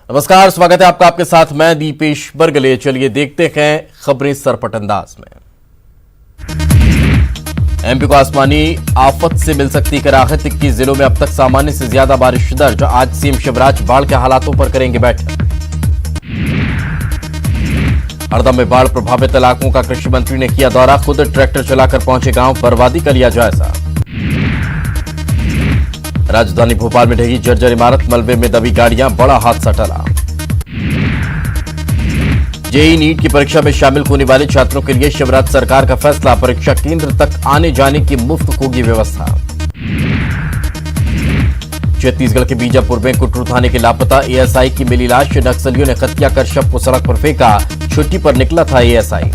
नमस्कार, स्वागत है आपका। आपके साथ मैं दीपेश बरगले। चलिए देखते हैं खबरें सरपट अंदाज में। एमपी को आसमानी आफत से मिल सकती है राहत। 21 जिलों में अब तक सामान्य से ज्यादा बारिश दर्ज। आज सीएम शिवराज बाढ़ के हालातों पर करेंगे बैठक। हरदा में बाढ़ प्रभावित इलाकों का कृषि मंत्री ने किया दौरा। खुद ट्रैक्टर चलाकर पहुंचे गांव, बर्बादी का लिया जायजा। राजधानी भोपाल में ढही जर्जर इमारत, मलबे में दबी गाड़ियां, बड़ा हादसा टला। जेईई नीट की परीक्षा में शामिल होने वाले छात्रों के लिए शिवराज सरकार का फैसला। परीक्षा केंद्र तक आने जाने की मुफ्त होगी व्यवस्था। छत्तीसगढ़ के बीजापुर में कुटरू थाने के लापता एएसआई की मिली लाश। नक्सलियों ने हत्या कर शव को सड़क पर फेंका। छुट्टी पर निकला था एएसआई।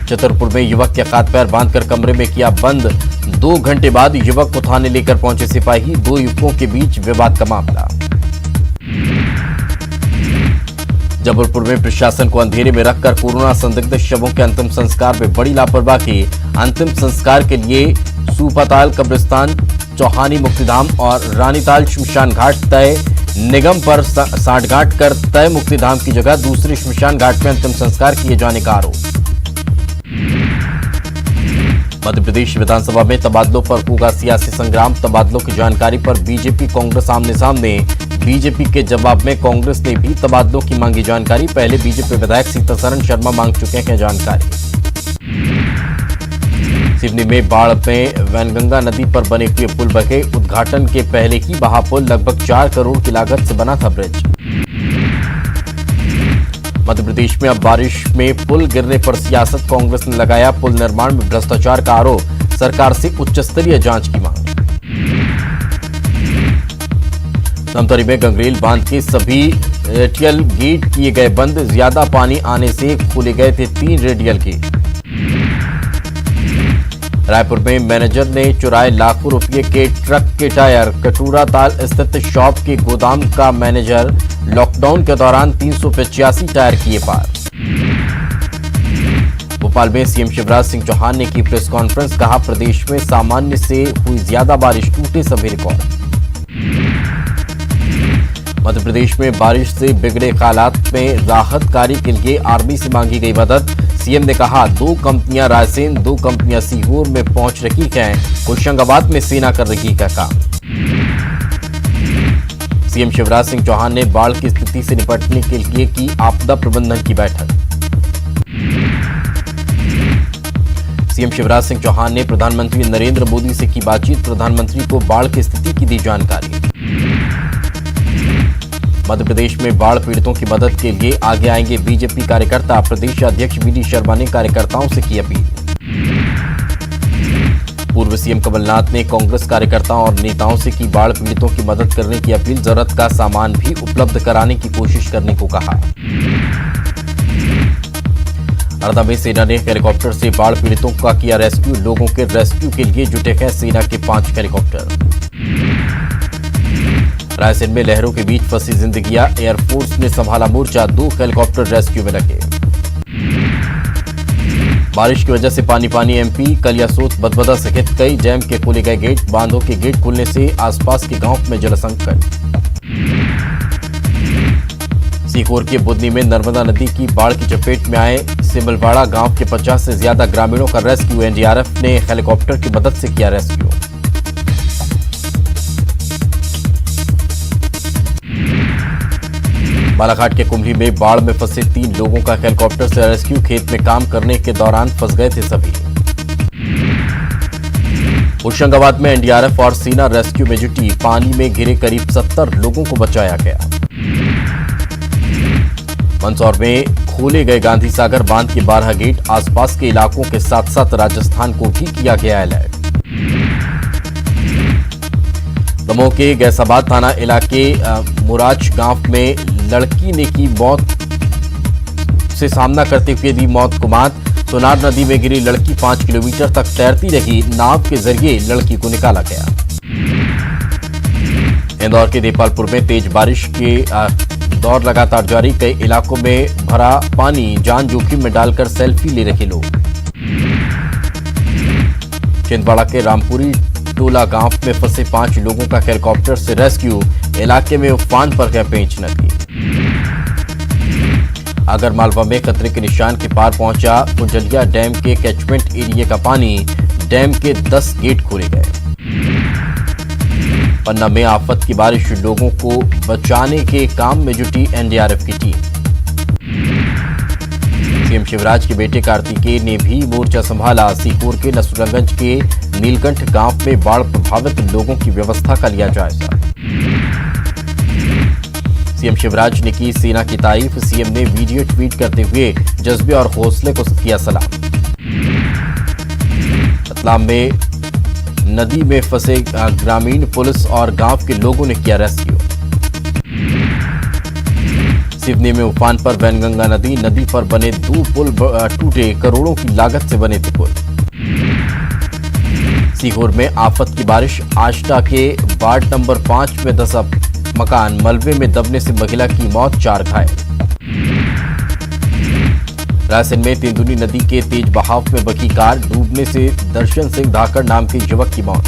छतरपुर में युवक के हाथ पैर बांधकर कमरे में किया बंद। 2 घंटे बाद युवक को थाने लेकर पहुंचे सिपाही। 2 युवकों के बीच विवाद का मामला। जबलपुर में प्रशासन को अंधेरे में रखकर कोरोना संदिग्ध शवों के अंतिम संस्कार में बड़ी लापरवाही। अंतिम संस्कार के लिए सूपाताल कब्रिस्तान, चौहानी मुक्तिधाम और रानीताल श्मशान घाट तय। निगम पर सांठगांठ कर तय मुक्तिधाम की जगह दूसरे श्मशान घाट में अंतिम संस्कार किए जाने का आरोप। मध्य प्रदेश विधानसभा में तबादलों पर होगा सियासी संग्राम। तबादलों की जानकारी पर बीजेपी कांग्रेस आमने सामने। बीजेपी के जवाब में कांग्रेस ने भी तबादलों की मांगी जानकारी। पहले बीजेपी विधायक सीतासरण शर्मा मांग चुके हैं जानकारी। सिवनी में बाढ़ में वैनगंगा नदी पर बने हुए पुल बहे। उद्घाटन के पहले ही बहा पुल। लगभग 4 करोड़ की लागत से बना था ब्रिज। मध्य प्रदेश में अब बारिश में पुल गिरने पर सियासत। कांग्रेस ने लगाया पुल निर्माण में भ्रष्टाचार का आरोप। सरकार से उच्च स्तरीय जांच की मांग। धमतरी में गंगरेल बांध के सभी रेडियल गेट किए गए बंद। ज्यादा पानी आने से खोले गए थे 3 रेडियल गेट। रायपुर में मैनेजर ने चुराए लाखों रुपये के ट्रक के टायर। कटूरा ताल स्थित शॉप के गोदाम का मैनेजर लॉकडाउन के दौरान 385 टायर किए पार। भोपाल में सीएम शिवराज सिंह चौहान ने की प्रेस कॉन्फ्रेंस। कहा, प्रदेश में सामान्य से हुई ज्यादा बारिश, टूटे सभी रिकॉर्ड। मध्य प्रदेश में बारिश से बिगड़े हालात में राहत कार्य के लिए आर्मी से मांगी गई मदद। सीएम ने कहा, 2 कंपनियां रायसेन, 2 कंपनियां सीहोर में पहुंच रही हैं। होशंगाबाद में सेना कर रही है काम। सीएम शिवराज सिंह चौहान ने बाढ़ की स्थिति से निपटने के लिए की आपदा प्रबंधन की बैठक। सीएम शिवराज सिंह चौहान ने प्रधानमंत्री नरेंद्र मोदी से की बातचीत। प्रधानमंत्री को बाढ़ की स्थिति की दी जानकारी। मध्य प्रदेश में बाढ़ पीड़ितों की मदद के लिए आगे आएंगे बीजेपी कार्यकर्ता। प्रदेश अध्यक्ष वीडी शर्मा ने कार्यकर्ताओं से की अपील। पूर्व सीएम कमलनाथ ने कांग्रेस कार्यकर्ताओं और नेताओं से की बाढ़ पीड़ितों की मदद करने की अपील। जरूरत का सामान भी उपलब्ध कराने की कोशिश करने को कहा। हरदा में सेना ने हेलीकॉप्टर से बाढ़ पीड़ितों का किया रेस्क्यू। लोगों के रेस्क्यू के लिए जुटे हैं सेना के 5 हेलीकॉप्टर। रायसेन में लहरों के बीच फंसी जिंदगियां। एयरफोर्स ने संभाला मोर्चा। 2 हेलीकॉप्टर रेस्क्यू में लगे। बारिश की वजह से पानी पानी एमपी। कलियासोत, बदबदा सहित कई डैम के खोले गए गेट। बांधों के गेट खुलने से आसपास के गांव में जल संकट। सीहोर के बुदनी में नर्मदा नदी की बाढ़ की चपेट में आए सिमलवाड़ा गांव के 50 से ज्यादा ग्रामीणों का रेस्क्यू। एनडीआरएफ ने हेलीकॉप्टर की मदद से किया रेस्क्यू। बालाघाट के कुम्भली में बाढ़ में फंसे 3 लोगों का हेलीकॉप्टर से रेस्क्यू। खेत में काम करने के दौरान फंस गए थे सभी। होशंगाबाद में एनडीआरएफ और सेना रेस्क्यू में जुटी। पानी में घिरे करीब 70 लोगों को बचाया गया। मंदसौर में खोले गए गांधी सागर बांध के 12 गेट। आसपास के इलाकों के साथ साथ राजस्थान को भी किया गया अलर्ट। दमोह के गैसाबाद थाना इलाके मुराज गांव में लड़की ने की मौत से सामना करते हुए दी मौत को मात। सोनार नदी में गिरी लड़की 5 किलोमीटर तक तैरती रही। नाव के जरिए लड़की को निकाला गया। इंदौर के देपालपुर में तेज बारिश के दौर लगातार जारी। कई इलाकों में भरा पानी। जान जोखिम में डालकर सेल्फी ले रहे लोग। छिंदवाड़ा के रामपुरी डोला गांव में फंसे 5 लोगों का हेलीकॉप्टर से रेस्क्यू, इलाके में उफान पर है पेंच नदी। आगरमालवा में खतरे के निशान के पार पहुंचा कुंजलिया डैम के कैचमेंट एरिया का पानी, डैम के 10 गेट खोले गए। पन्ना में आफत की बारिश, लोगों को बचाने के काम में जुटी एनडीआरएफ की टीम। सीएम शिवराज के बेटे कार्तिकेय ने भी मोर्चा संभाला, सीहोर के नसरुल्लागंज के नीलकंठ गांव में बाढ़ प्रभावित लोगों की व्यवस्था का लिया जायजा। सीएम शिवराज ने की सेना की तारीफ, सीएम ने वीडियो ट्वीट करते हुए जज्बे और हौसले को किया सलाम। रतलाम में नदी में फंसे ग्रामीण, पुलिस और गांव के लोगों ने किया रेस्क्यू। सिवनी में उफान पर वैनगंगा नदी पर बने 2 पुल टूटे, करोड़ों की लागत से बने थे पुल। सीहोर में आफत की बारिश, आष्टा के वार्ड नंबर 5 में धंसा मकान, मलबे में दबने से महिला की मौत, 4 घायल। रायसेन में तेंदुनी नदी के तेज बहाव में बगी कार, डूबने से दर्शन सिंह धाकड़ नाम के युवक की मौत।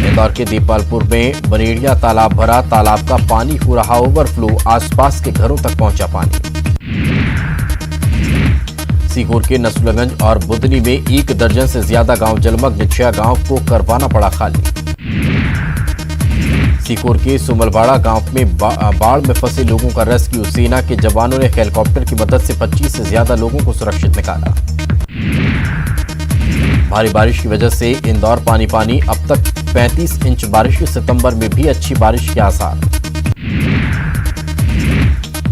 इंदौर के देपालपुर में बनेड़िया तालाब भरा, तालाब का पानी हो रहा ओवरफ्लो, आसपास के घरों तक पहुंचा पानी। सीहोर के नसरुल्लागंज और बुदनी में 1 दर्जन से ज्यादा गांव जलमग्न, 6 गांव को करवाना पड़ा खाली। सीहोर के सुमलवाड़ा गांव में बाढ़ में फंसे लोगों का रेस्क्यू, सेना के जवानों ने हेलीकॉप्टर की मदद से 25 से ज्यादा लोगों को सुरक्षित निकाला। भारी बारिश की वजह से इंदौर पानी, अब तक 35 इंच बारिश, सितंबर में भी अच्छी बारिश के आसार।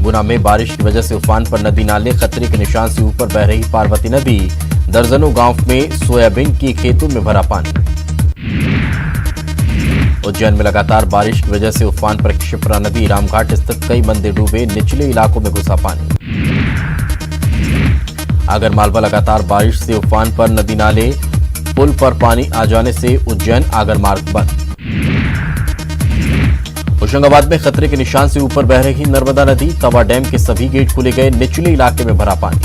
गुना में बारिश की वजह से उफान पर नदी नाले, खतरे के निशान से ऊपर बह रही पार्वती नदी, दर्जनों गांव में सोयाबीन की खेतों में भरा पानी। उज्जैन में लगातार बारिश की वजह से उफान पर क्षिप्रा नदी, रामघाट स्थित कई मंदिर डूबे, निचले इलाकों में घुसा पानी। आगरमालवा लगातार बारिश से उफान पर नदी नाले, पुल पर पानी आ जाने से उज्जैन आगर मार्ग बंद। होशंगाबाद में खतरे के निशान से ऊपर बह रही नर्मदा नदी, तवा डैम के सभी गेट खोले गए, निचले इलाके में भरा पानी।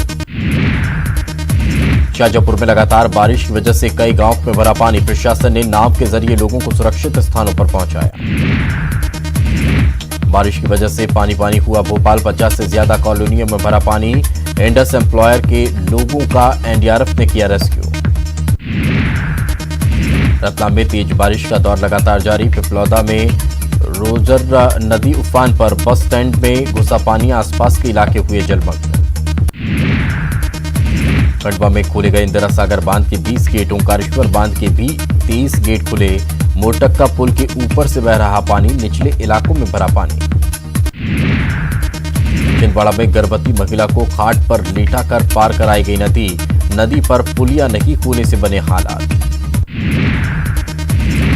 शाजापुर में लगातार बारिश की वजह से कई गांव में भरा पानी, प्रशासन ने नाव के जरिए लोगों को सुरक्षित स्थानों पर पहुंचाया। बारिश की वजह से पानी हुआ भोपाल, 50 से ज्यादा कॉलोनियों में भरा पानी, इंडस एम्प्लॉयर के लोगों का एनडीआरएफ ने किया रेस्क्यू। रतलाम में तेज बारिश का दौर लगातार जारी, पिपलौदा में रोजर्रा नदी उफान पर, बस स्टैंड में घुसा पानी, आसपास के इलाके हुए जलमग्न। खंडवा में खोले गए इंदिरा सागर बांध के 20 गेट, ओंकारेश्वर बांध के भी 23 गेट खुले, मोरटक्का पुल के ऊपर से बह रहा पानी, निचले इलाकों में भरा पानी। छिंदवाड़ा में गर्भवती महिला को खाट पर लेटा कर पार कराई गई नदी पर पुलिया नहीं होने से बने हालात।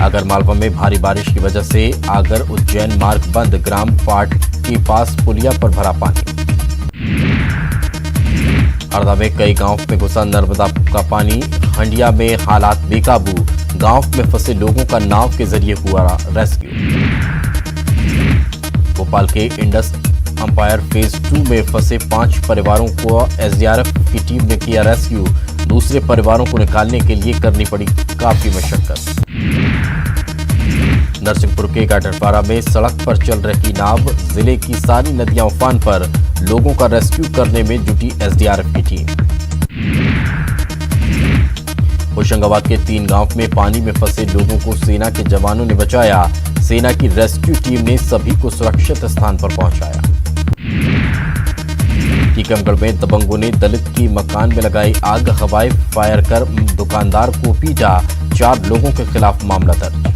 आगरमालवा में भारी बारिश की वजह से आगर उज्जैन मार्ग बंद, ग्राम पाट के पास पुलिया पर भरा पानी। हरदा में कई गांव में घुसा नर्मदा का पानी, हंडिया में हालात बेकाबू, गांव में फंसे लोगों का नाव के जरिए हुआ रेस्क्यू। भोपाल के इंडस एम्पायर फेज 2 में फंसे 5 परिवारों को एसडीआरएफ की टीम ने किया रेस्क्यू, दूसरे परिवारों को निकालने के लिए करनी पड़ी काफी मशक्कत। नरसिंहपुर के गाडरपारा में सड़क पर चल रही नाव, जिले की सारी नदियां उफान पर, लोगों का रेस्क्यू करने में जुटी एसडीआरएफ की टीम। होशंगाबाद के 3 गांव में पानी में फंसे लोगों को सेना के जवानों ने बचाया, सेना की रेस्क्यू टीम ने सभी को सुरक्षित स्थान पर पहुंचाया। टीकमगढ़ में दबंगों ने दलित की मकान में लगाई आग, हवाई फायर कर दुकानदार को पीटा, 4 लोगों के खिलाफ मामला दर्ज।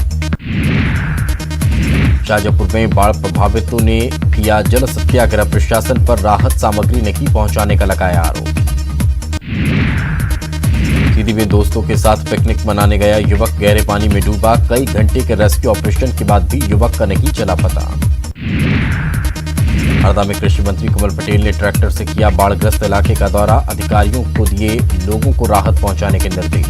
शाजापुर में बाढ़ प्रभावितों ने किया जल सत्याग्रह, प्रशासन पर राहत सामग्री नहीं पहुंचाने का लगाया आरोप। सीधी में दोस्तों के साथ पिकनिक मनाने गया युवक गहरे पानी में डूबा, कई घंटे के रेस्क्यू ऑपरेशन के बाद भी युवक का नहीं चला पता। हरदा में कृषि मंत्री कमल पटेल ने ट्रैक्टर से किया बाढ़ग्रस्त इलाके का दौरा, अधिकारियों को दिए लोगों को राहत पहुंचाने के निर्देश।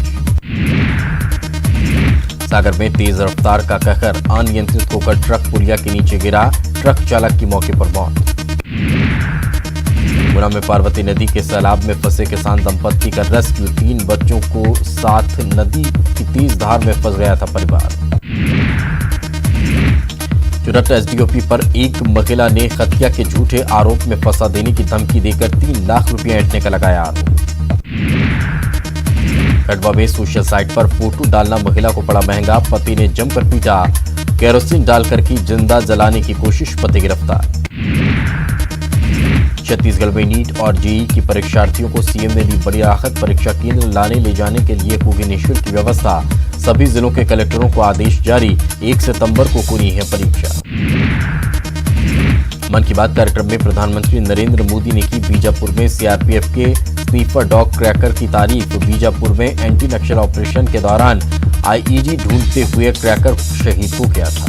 सागर में तेज रफ्तार का कहर, अनियंत्रित होकर ट्रक पुलिया के नीचे गिरा, ट्रक चालक की मौके पर मौत। गुना में पार्वती नदी के सैलाब में फंसे किसान दंपत्ति का रेस्क्यू। 3 बच्चों को साथ नदी की तेज धार में फंस गया था परिवार। चुरट एसडीओपी पर एक महिला ने हत्या के झूठे आरोप में फंसा देने की धमकी देकर 3 लाख रुपया ऐंठने का लगाया आरोप। खंडवा में सोशल साइट पर फोटो डालना महिला को पड़ा महंगा, पति ने जमकर पीटा। केरोसिन डालकर की जिंदा जलाने की कोशिश, पति गिरफ्तार। छत्तीसगढ़ में नीट और जेईई की परीक्षार्थियों को सीएम ने दी बड़ी राहत। परीक्षा केंद्र लाने ले जाने के लिए होगी निःशुल्क व्यवस्था। सभी जिलों के कलेक्टरों को आदेश जारी। 1 सितंबर को होनी है परीक्षा। मन की बात कार्यक्रम में प्रधानमंत्री नरेंद्र मोदी ने की बीजापुर में सीआरपीएफ के स्नीफर डॉग क्रैकर की तारीफ। बीजापुर में एंटी नक्सल ऑपरेशन के दौरान आईईडी ढूंढते हुए क्रैकर शहीद हो गया था।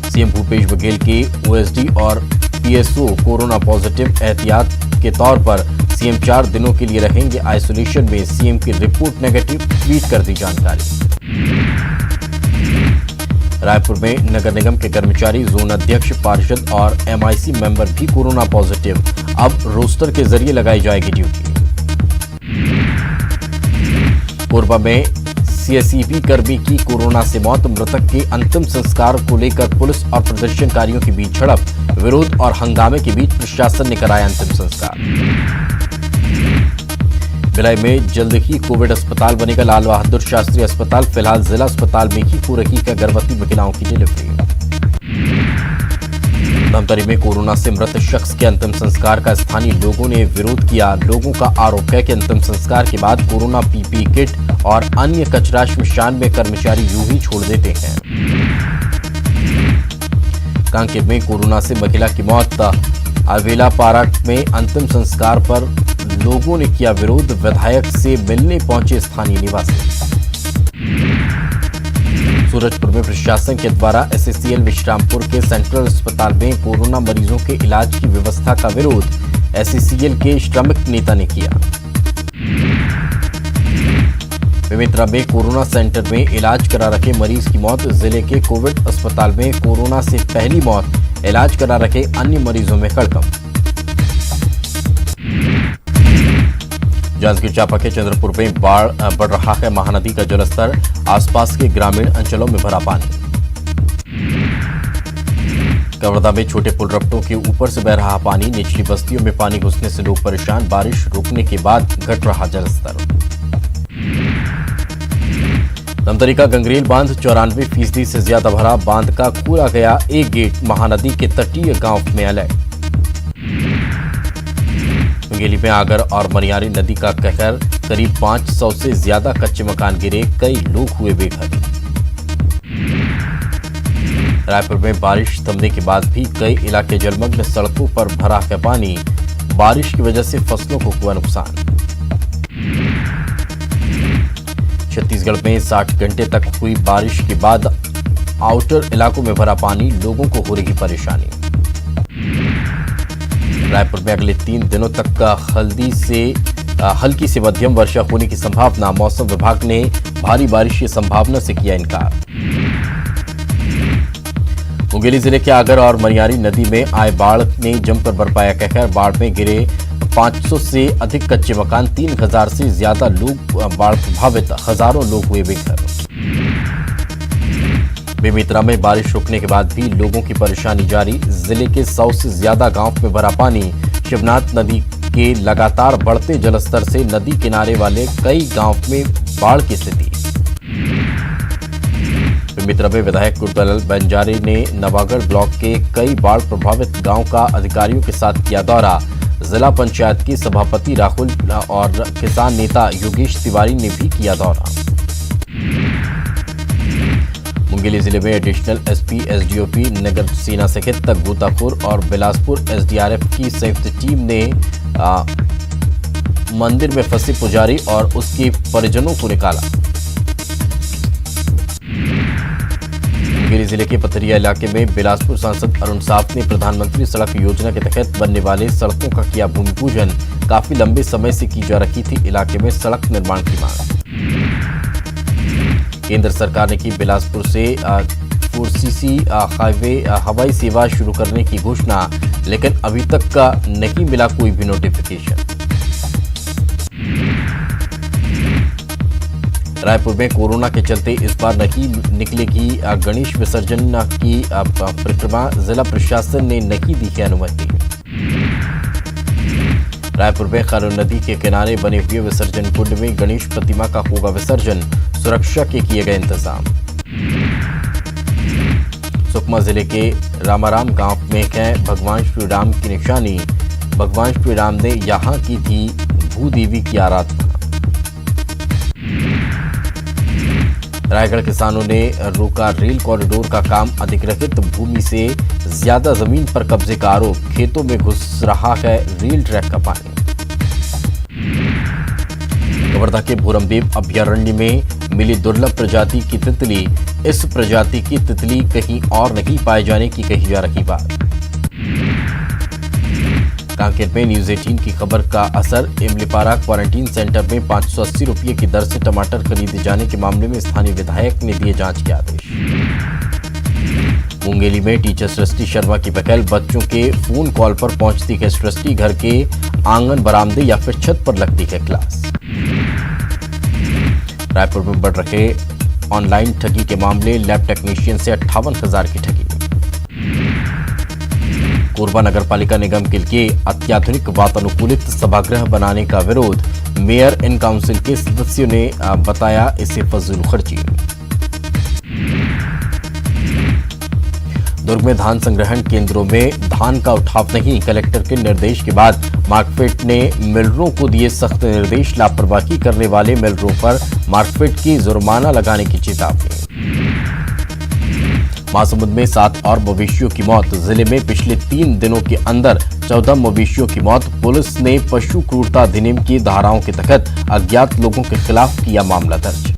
सीएम भूपेश बघेल के ओएसडी और पीएसओ कोरोना पॉजिटिव। एहतियात के तौर पर सीएम 4 दिनों के लिए रहेंगे आइसोलेशन में। सीएम की रिपोर्ट नेगेटिव, ट्वीट कर दी जानकारी। रायपुर में नगर निगम के कर्मचारी, जोन अध्यक्ष, पार्षद और एमआईसी मेंबर भी कोरोना पॉजिटिव। अब रोस्टर के जरिए लगाई जाएगी ड्यूटी। कोरबा में सीएसईबी कर्मी की कोरोना से मौत। मृतक के अंतिम संस्कार को लेकर पुलिस और प्रदर्शनकारियों के बीच झड़प। विरोध और हंगामे के बीच प्रशासन ने कराया अंतिम संस्कार। भिलाई में जल्द ही कोविड अस्पताल बनेगा। लाल बहादुर शास्त्री अस्पताल। फिलहाल जिला अस्पताल में ही हो रही है गर्भवती महिलाओं की डिलीवरी। धमतरी में कोरोना से मृत शख्स के अंतिम संस्कार का स्थानीय लोगों ने विरोध किया। लोगों का आरोप है कि अंतिम संस्कार के बाद कोरोना पीपीई किट और अन्य कचरा श्मशान में कर्मचारी यूं ही छोड़ देते हैं। कांकेर में कोरोना से महिला की मौत। अवेला पार्क में अंतिम संस्कार पर लोगों ने किया विरोध। विधायक से मिलने पहुंचे स्थानीय निवासी। सूरजपुर में प्रशासन के द्वारा एसएससीएल विश्रामपुर के सेंट्रल अस्पताल में कोरोना मरीजों के इलाज की व्यवस्था का विरोध एसएससीएल के श्रमिक नेता ने किया। बेमेतरा में कोरोना सेंटर में इलाज करा रखे मरीज की मौत। जिले के कोविड अस्पताल में कोरोना से पहली मौत। इलाज करा रखे अन्य मरीजों में हड़कंप। जांजगीर चांपा के चंद्रपुर में बढ़ रहा है महानदी का जलस्तर। आसपास के ग्रामीण अंचलों में भरा पानी। कवर्धा में छोटे पुल रपटों के ऊपर से बह रहा पानी। निचली बस्तियों में पानी घुसने से लोग परेशान। बारिश रुकने के बाद घट रहा जलस्तर। धमतरी का गंगरेल बांध 94% से ज्यादा भरा। बांध का खोला गया एक गेट। महानदी के तटीय गांव में अलर्ट। मुंगेली में आगर और मनियारी नदी का कहर। करीब 500 से ज्यादा कच्चे मकान गिरे। कई लोग हुए बेघर। रायपुर में बारिश थमने के बाद भी कई इलाके जलमग्न। सड़कों पर भरा है पानी। बारिश की वजह से फसलों को हुआ नुकसान। छत्तीसगढ़ में 60 घंटे तक हुई बारिश के बाद आउटर इलाकों में भरा पानी। लोगों को हो रही परेशानी। रायपुर में अगले 3 दिनों तक हल्की से मध्यम वर्षा होने की संभावना। मौसम विभाग ने भारी बारिश की संभावना से किया इनकार। मुंगेली जिले के आगर और मनियारी नदी में आए बाढ़ ने जमकर बरपाया कहर। बाढ़ में गिरे 500 से अधिक कच्चे मकान। 3000 से ज्यादा लोग बाढ़ प्रभावित। हजारों लोग हुए बेघर। बेमेतरा में बारिश रुकने के बाद भी लोगों की परेशानी जारी। जिले के 100 से ज्यादा गांव में भरा पानी। शिवनाथ नदी के लगातार बढ़ते जलस्तर से नदी किनारे वाले कई गांव में बाढ़ की स्थिति। बेमेतरा में विधायक गुरदयाल बंजारे ने नवागढ़ ब्लॉक के कई बाढ़ प्रभावित गांव का अधिकारियों के साथ किया दौरा। जिला पंचायत के सभापति राहुल और किसान नेता योगेश तिवारी ने भी किया दौरा। मुंगेली जिले में एडिशनल एसपी एसडीओपी नगर सेना सहित गोताखोर और बिलासपुर एसडीआरएफ की संयुक्त टीम ने मंदिर में फंसे पुजारी और उसके परिजनों को निकाला। मुंगेली जिले के पथरिया इलाके में बिलासपुर सांसद अरुण साफ ने प्रधानमंत्री सड़क योजना के तहत बनने वाले सड़कों का किया भूमि पूजन। काफी लंबे समय से की जा रही थी इलाके में सड़क निर्माण की मांग। केंद्र सरकार ने की बिलासपुर से 4CC हाईवे हवाई सेवा शुरू करने की घोषणा, लेकिन अभी तक का नहीं मिला कोई भी नोटिफिकेशन। रायपुर में कोरोना के चलते इस बार नहीं निकलेगी गणेश विसर्जन की परिक्रमा, जिला प्रशासन ने नहीं दी है अनुमति। रायपुर में खारून नदी के किनारे बने हुए विसर्जन कुंड में गणेश प्रतिमा का होगा विसर्जन, सुरक्षा के किए गए इंतजाम। सुकमा जिले के रामाराम गांव में है भगवान श्री राम की निशानी, भगवान श्री राम ने यहां की थी भूदेवी की आराधना। रायगढ़ किसानों ने रोका रेल कॉरिडोर का काम, अधिग्रहित भूमि से ज्यादा जमीन पर कब्जे का आरोप, खेतों में घुस रहा है रेल ट्रैक का पानी। कवर्धा के भूरमदेव अभयारण्य में मिली दुर्लभ प्रजाति की तितली, इस प्रजाति की तितली कहीं और नहीं पाए जाने की कही जा रही बात। कांकेर में न्यूज 18 की खबर का असर, इमलीपारा क्वारंटीन सेंटर में 580 रुपये की दर से टमाटर खरीदे जाने के मामले में स्थानीय विधायक ने दिए जांच के आदेश। मुंगेली में टीचर सृष्टि शर्मा की पहल, बच्चों के फोन कॉल पर पहुंचती है सृष्टि, घर के आंगन बरामदे या फिर छत पर लगती है क्लास। रायपुर में बढ़ रहे ऑनलाइन ठगी के मामले, लैब टेक्नीशियन से 58,000 की ठगी। कोरबा नगर पालिका निगम के लिए अत्याधुनिक वातानुकूलित सभागृह बनाने का विरोध, मेयर इन काउंसिल के सदस्यों ने बताया इसे फजूल खर्ची। दुर्ग में धान संग्रहण केंद्रों में धान का उठाव नहीं, कलेक्टर के निर्देश के बाद मार्कफेड ने मिलरों को दिए सख्त निर्देश, लापरवाही करने वाले मिलरों पर मार्कफेड की जुर्माना लगाने की चेतावनी। महासमुंद में 7 और मवेशियों की मौत, जिले में पिछले 3 दिनों के अंदर 14 मवेशियों की मौत, पुलिस ने पशु क्रूरता अधिनियम की धाराओं के तहत अज्ञात लोगों के खिलाफ किया मामला दर्ज।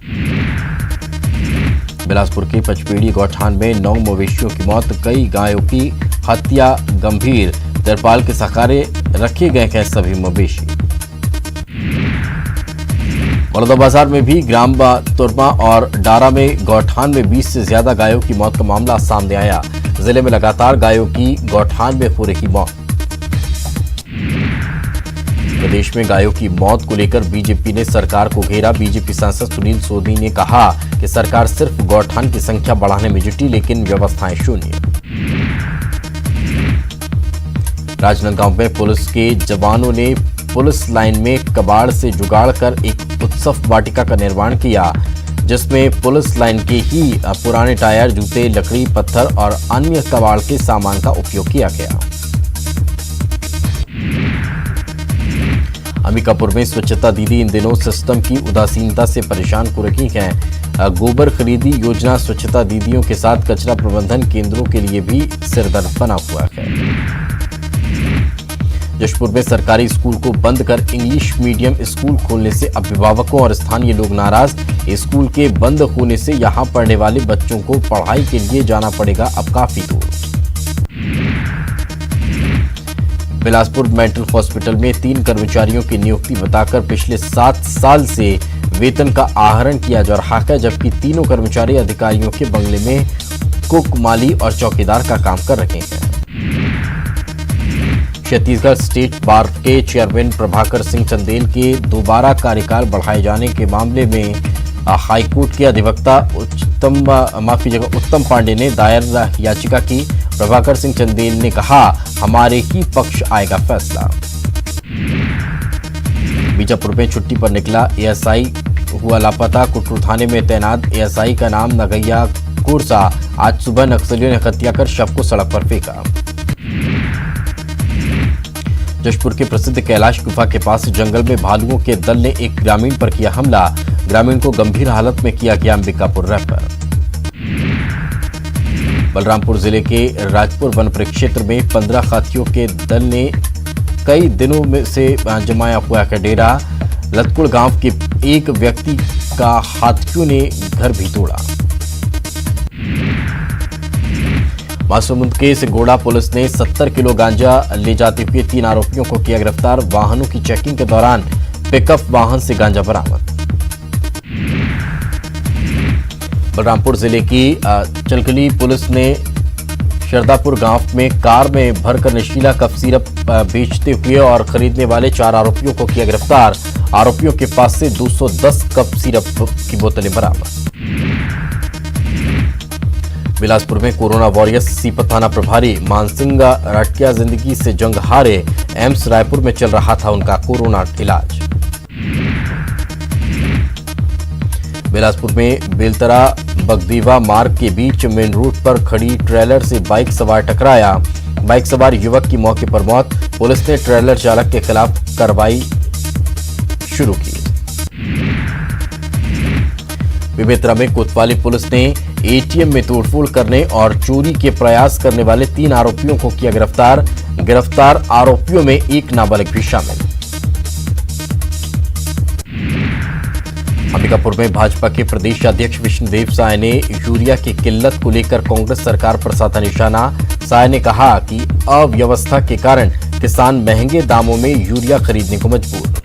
बिलासपुर के पचपेड़ी गौठान में 9 मवेशियों की मौत, कई गायों की हत्या गंभीर, तिरपाल के सहारे रखे गए हैं सभी मवेशी। बलौदाबाजार में भी ग्राम तुरमा और डारा में गौठान में 20 से ज्यादा गायों की मौत का मामला सामने आया। जिले में लगातार गायों की गौठान में हो रही मौत। प्रदेश में गायों की मौत को लेकर बीजेपी ने सरकार को घेरा, बीजेपी सांसद सुनील सोनी ने कहा कि सरकार सिर्फ गौठान की संख्या बढ़ाने में जुटी, लेकिन व्यवस्थाएं शून्य। राजनांदगांव में पुलिस के जवानों ने पुलिस लाइन में कबाड़ से जुगाड़ कर एक उत्सव वाटिका का निर्माण किया, जिसमें पुलिस लाइन के ही पुराने टायर, जूते, लकड़ी, पत्थर और अन्य कबाड़ के सामान का उपयोग किया गया। अंबिकापुर में स्वच्छता दीदी इन दिनों सिस्टम की उदासीनता से परेशान हो रही हैं। गोबर खरीदी योजना स्वच्छता दीदियों के साथ कचरा प्रबंधन केंद्रों के लिए भी सिरदर्द बना हुआ है। जशपुर में सरकारी स्कूल को बंद कर इंग्लिश मीडियम स्कूल खोलने से अभिभावकों और स्थानीय लोग नाराज। स्कूल के बंद होने से यहां पढ़ने वाले बच्चों को पढ़ाई के लिए जाना पड़ेगा अब काफी दूर। बिलासपुर मेंटल हॉस्पिटल में 3 कर्मचारियों की नियुक्ति बताकर पिछले 7 साल से वेतन का आहरण किया जा रहा है, जबकि तीनों कर्मचारी अधिकारियों के बंगले में कुक, माली और चौकीदार का काम कर रहे हैं। छत्तीसगढ़ स्टेट बार के चेयरमैन प्रभाकर सिंह चंदेल के दोबारा कार्यकाल बढ़ाए जाने के मामले में हाईकोर्ट के अधिवक्ता उत्तम पांडे ने दायर याचिका की। प्रभाकर सिंह चंदेल ने कहा, हमारे ही पक्ष आएगा फैसला। बीजापुर में छुट्टी पर निकला एएसआई हुआ लापता, कुटरू थाने में तैनात एएसआई का नाम नगैया कोरसा, आज सुबह नक्सलियों ने हत्या कर शव को सड़क पर फेंका। जशपुर के प्रसिद्ध कैलाश गुफा के पास जंगल में भालुओं के दल ने एक ग्रामीण पर किया हमला, ग्रामीण को गंभीर हालत में किया गया अंबिकापुर रेफर। बलरामपुर जिले के राजपुर वन परिक्षेत्र में 15 हाथियों के दल ने कई दिनों में से जमाया हुआ है डेरा। लतकुड़ गांव के एक व्यक्ति का हाथियों ने घर भी तोड़ा। महासमुंद के सिंगोड़ा पुलिस ने 70 किलो गांजा ले जाते हुए 3 आरोपियों को किया गिरफ्तार। वाहनों की चेकिंग के दौरान पिकअप वाहन से गांजा बरामद। बलरामपुर जिले की चलकली पुलिस ने शरदापुर गांव में कार में भरकर नशीला कफ सिरप बेचते हुए और खरीदने वाले 4 आरोपियों को किया गिरफ्तार। आरोपियों के पास से 210 कप सिरप की बोतलें बरामद। बिलासपुर में कोरोना वॉरियर्स सीपत थाना प्रभारी मानसिंह राटकिया जिंदगी से जंग हारे। एम्स रायपुर में चल रहा था उनका कोरोना इलाज। बिलासपुर में बेलतरा बगदीवा मार्ग के बीच मेन रूट पर खड़ी ट्रेलर से बाइक सवार टकराया। बाइक सवार युवक की मौके पर मौत। पुलिस ने ट्रेलर चालक के खिलाफ कार्रवाई शुरू की। बेमेतरा में कोतवाली पुलिस ने एटीएम में तोड़फोड़ करने और चोरी के प्रयास करने वाले 3 आरोपियों को किया गिरफ्तार। गिरफ्तार आरोपियों में एक नाबालिग भी शामिल। अंबिकापुर में भाजपा के प्रदेश अध्यक्ष विष्णुदेव साय ने यूरिया की किल्लत को लेकर कांग्रेस सरकार पर साधा निशाना। साय ने कहा कि अव्यवस्था के कारण किसान महंगे दामों में यूरिया खरीदने को मजबूर।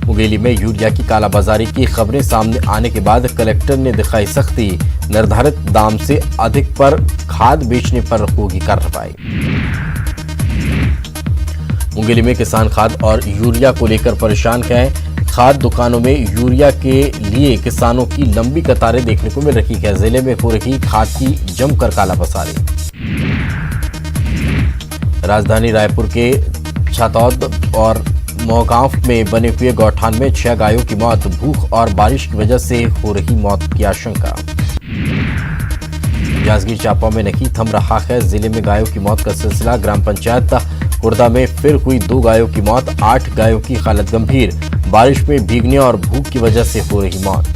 मुंगेली में यूरिया की कालाबाजारी की खबरें सामने आने के बाद कलेक्टर ने दिखाई सख्ती। निर्धारित दाम से अधिक पर खाद बेचने पर होगी कार्रवाई। मुंगेली में किसान खाद और यूरिया को लेकर परेशान हैं। खाद दुकानों में यूरिया के लिए किसानों की लंबी कतारें देखने को मिल रही है। जिले में हो रही खाद की जमकर कालाबाजारी। राजधानी रायपुर के छातौद और मोहगांव में बने हुए गौठान में 6 गायों की मौत। भूख और बारिश की वजह से हो रही मौत की आशंका। जांजगीर चांपा में नहीं थम रहा है जिले में गायों की मौत का सिलसिला। ग्राम पंचायत कुर्दा में फिर हुई 2 गायों की मौत। 8 गायों की हालत गंभीर। बारिश में भीगने और भूख की वजह से हो रही मौत।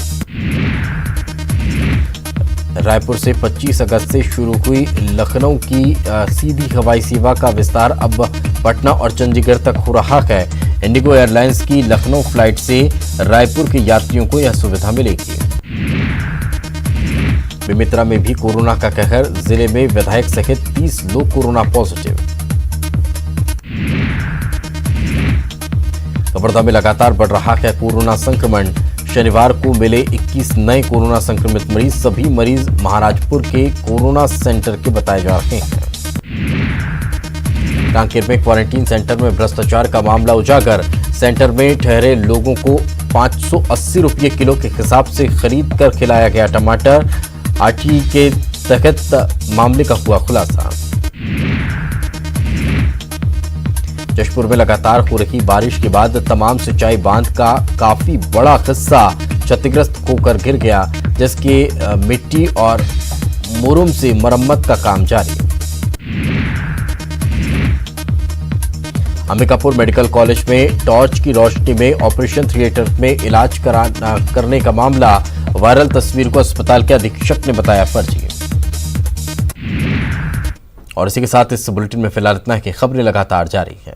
रायपुर से 25 अगस्त से शुरू हुई लखनऊ की सीधी हवाई सेवा का विस्तार अब पटना और चंडीगढ़ तक हो रहा है। इंडिगो एयरलाइंस की लखनऊ फ्लाइट से रायपुर के यात्रियों को यह सुविधा मिलेगी। बेमेतरा में भी कोरोना का कहर। जिले में विधायक सहित 30 लोग कोरोना पॉजिटिव। कवर्धा में लगातार बढ़ रहा है कोरोना संक्रमण। शनिवार को मिले 21 नए कोरोना संक्रमित मरीज। सभी मरीज महाराजपुर के कोरोना सेंटर के बताए जा रहे हैं। कांकेर में क्वारंटीन सेंटर में भ्रष्टाचार का मामला उजागर। सेंटर में ठहरे लोगों को 580 रुपये किलो के हिसाब से खरीद कर खिलाया गया टमाटर। आरटीई के तहत मामले का हुआ खुलासा। जशपुर में लगातार हो रही बारिश के बाद तमाम सिंचाई बांध का काफी बड़ा हिस्सा क्षतिग्रस्त होकर गिर गया, जिसके मिट्टी और मुरुम से मरम्मत का काम जारी। अंबिकापुर मेडिकल कॉलेज में टॉर्च की रोशनी में ऑपरेशन थिएटर में इलाज करने का मामला। वायरल तस्वीर को अस्पताल के अधीक्षक ने बताया फर्जी। और इसी के साथ इस बुलेटिन में फिलहाल इतना है कि खबरें लगातार जारी हैं।